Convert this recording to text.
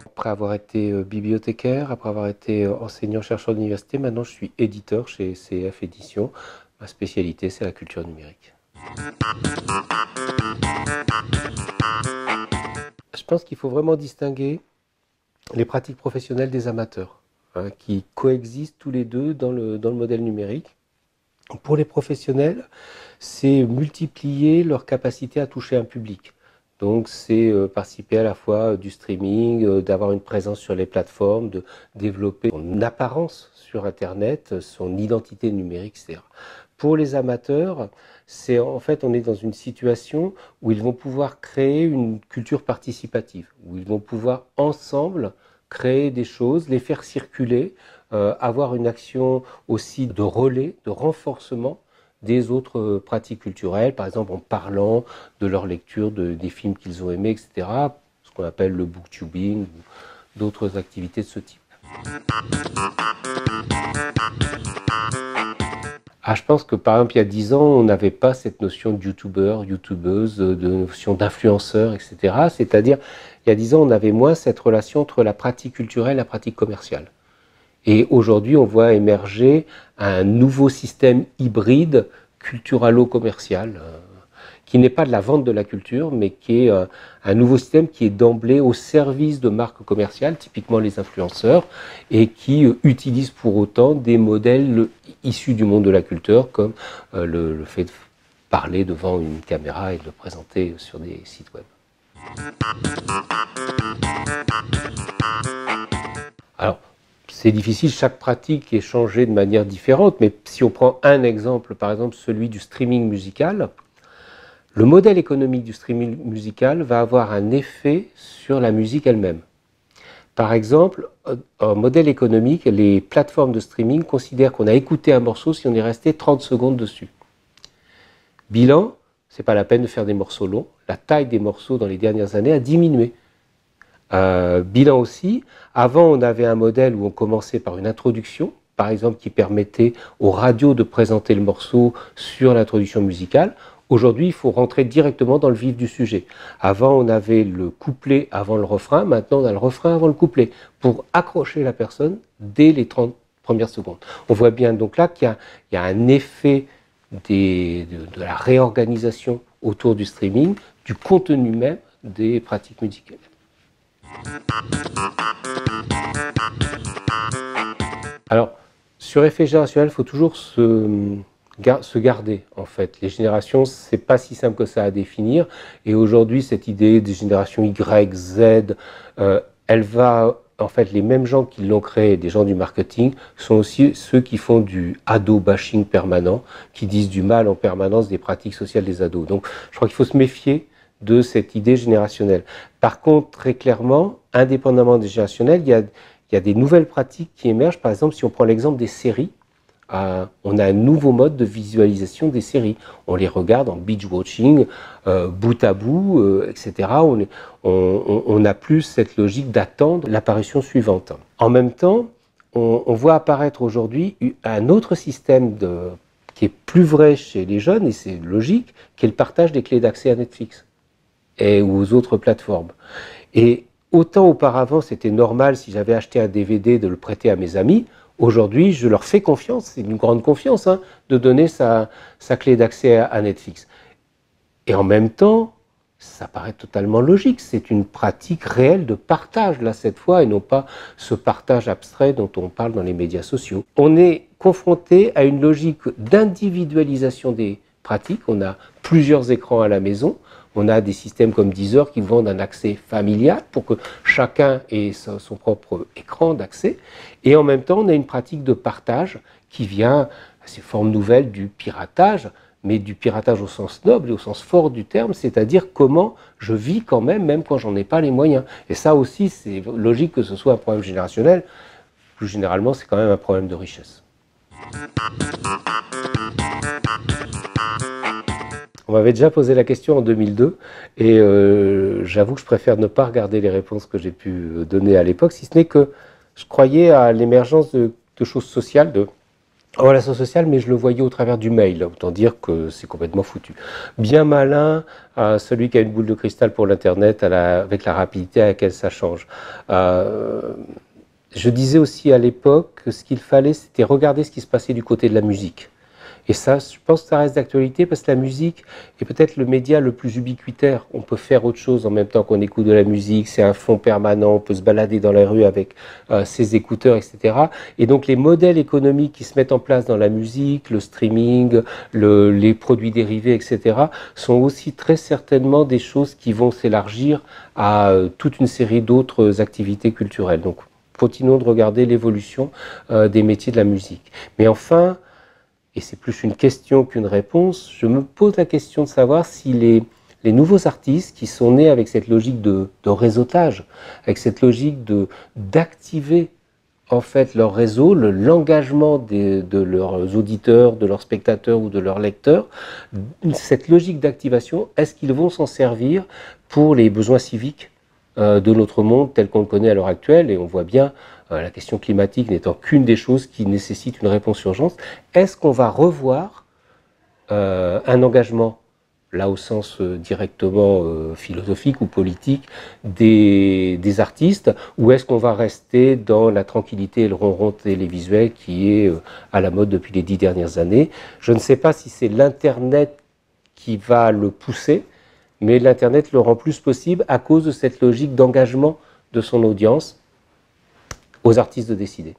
Après avoir été bibliothécaire, après avoir été enseignant-chercheur d'université, maintenant je suis éditeur chez CF Éditions. Ma spécialité, c'est la culture numérique. Je pense qu'il faut vraiment distinguer les pratiques professionnelles des amateurs, hein, qui coexistent tous les deux dans le modèle numérique. Pour les professionnels, c'est multiplier leur capacité à toucher un public. Donc c'est participer à la fois du streaming, d'avoir une présence sur les plateformes, de développer son apparence sur Internet, son identité numérique, etc. Pour les amateurs, c'est en fait on est dans une situation où ils vont pouvoir créer une culture participative, où ils vont pouvoir ensemble créer des choses, les faire circuler, avoir une action aussi de relais, de renforcement des autres pratiques culturelles, par exemple en parlant de leur lecture des films qu'ils ont aimés, etc. Ce qu'on appelle le booktubing ou d'autres activités de ce type. Ah, je pense que par exemple il y a 10 ans, on n'avait pas cette notion de youtubeur, youtubeuse, de notion d'influenceur, etc. C'est-à-dire, il y a 10 ans, on avait moins cette relation entre la pratique culturelle et la pratique commerciale. Et aujourd'hui, on voit émerger un nouveau système hybride culturalo-commercial, qui n'est pas de la vente de la culture, mais qui est un nouveau système qui est d'emblée au service de marques commerciales, typiquement les influenceurs, et qui utilise pour autant des modèles issus du monde de la culture, comme le fait de parler devant une caméra et de le présenter sur des sites web. Alors, c'est difficile, chaque pratique est changée de manière différente, mais si on prend un exemple, par exemple celui du streaming musical, le modèle économique du streaming musical va avoir un effet sur la musique elle-même. Par exemple, en modèle économique, les plateformes de streaming considèrent qu'on a écouté un morceau si on est resté 30 secondes dessus. Bilan, c'est pas la peine de faire des morceaux longs, la taille des morceaux dans les dernières années a diminué. Bilan aussi, avant on avait un modèle où on commençait par une introduction, par exemple qui permettait aux radios de présenter le morceau sur l'introduction musicale. Aujourd'hui, il faut rentrer directement dans le vif du sujet. Avant, on avait le couplet avant le refrain, maintenant on a le refrain avant le couplet, pour accrocher la personne dès les 30 premières secondes. On voit bien donc là qu'il y a un effet de la réorganisation autour du streaming, du contenu même des pratiques musicales. Alors, sur effet générationnel, il faut toujours se garder, en fait. Les générations, c'est pas si simple que ça à définir. Et aujourd'hui, cette idée des générations Y, Z, elle va, en fait, les mêmes gens qui l'ont créée, des gens du marketing, sont aussi ceux qui font du ado-bashing permanent, qui disent du mal en permanence des pratiques sociales des ados. Donc, je crois qu'il faut se méfier de cette idée générationnelle. Par contre, très clairement, indépendamment des générationnels, il y a des nouvelles pratiques qui émergent. Par exemple, si on prend l'exemple des séries, on a un nouveau mode de visualisation des séries. On les regarde en binge-watching, bout à bout, etc. On n'a plus cette logique d'attendre l'apparition suivante. En même temps, on voit apparaître aujourd'hui un autre système qui est plus vrai chez les jeunes, et c'est logique, qui est le partage des clés d'accès à Netflix et aux autres plateformes. Et autant auparavant, c'était normal, si j'avais acheté un DVD, de le prêter à mes amis. Aujourd'hui, je leur fais confiance, c'est une grande confiance, hein, de donner sa clé d'accès à Netflix. Et en même temps, ça paraît totalement logique, c'est une pratique réelle de partage, là, cette fois, et non pas ce partage abstrait dont on parle dans les médias sociaux. On est confronté à une logique d'individualisation des pratiques. On a plusieurs écrans à la maison. On a des systèmes comme Deezer qui vendent un accès familial pour que chacun ait son propre écran d'accès. Et en même temps, on a une pratique de partage qui vient à ces formes nouvelles du piratage, mais du piratage au sens noble et au sens fort du terme, c'est-à-dire comment je vis quand même quand j'en ai pas les moyens. Et ça aussi, c'est logique que ce soit un problème générationnel. Plus généralement, c'est quand même un problème de richesse. On m'avait déjà posé la question en 2002 et j'avoue que je préfère ne pas regarder les réponses que j'ai pu donner à l'époque, si ce n'est que je croyais à l'émergence de choses sociales, relation sociale, mais je le voyais au travers du mail, autant dire que c'est complètement foutu. Bien malin, celui qui a une boule de cristal pour l'Internet, avec la rapidité à laquelle ça change. Je disais aussi à l'époque que ce qu'il fallait, c'était regarder ce qui se passait du côté de la musique. Et ça, je pense que ça reste d'actualité parce que la musique est peut-être le média le plus ubiquitaire. On peut faire autre chose en même temps qu'on écoute de la musique, c'est un fond permanent, on peut se balader dans la rue avec ses écouteurs, etc. Et donc les modèles économiques qui se mettent en place dans la musique, le streaming, les produits dérivés, etc., sont aussi très certainement des choses qui vont s'élargir à toute une série d'autres activités culturelles. Donc continuons de regarder l'évolution des métiers de la musique. Mais enfin, et c'est plus une question qu'une réponse, je me pose la question de savoir si les nouveaux artistes qui sont nés avec cette logique de réseautage, avec cette logique d'activer en fait leur réseau, l'engagement de leurs auditeurs, de leurs spectateurs ou de leurs lecteurs, cette logique d'activation, est-ce qu'ils vont s'en servir pour les besoins civiques de notre monde tel qu'on le connaît à l'heure actuelle? Et on voit bien la question climatique n'étant qu'une des choses qui nécessite une réponse urgente. Est-ce qu'on va revoir un engagement, là au sens directement philosophique ou politique, des artistes, ou est-ce qu'on va rester dans la tranquillité et le ronron télévisuel qui est à la mode depuis les 10 dernières années? Je ne sais pas si c'est l'Internet qui va le pousser, mais l'Internet le rend plus possible à cause de cette logique d'engagement de son audience, aux artistes de décider.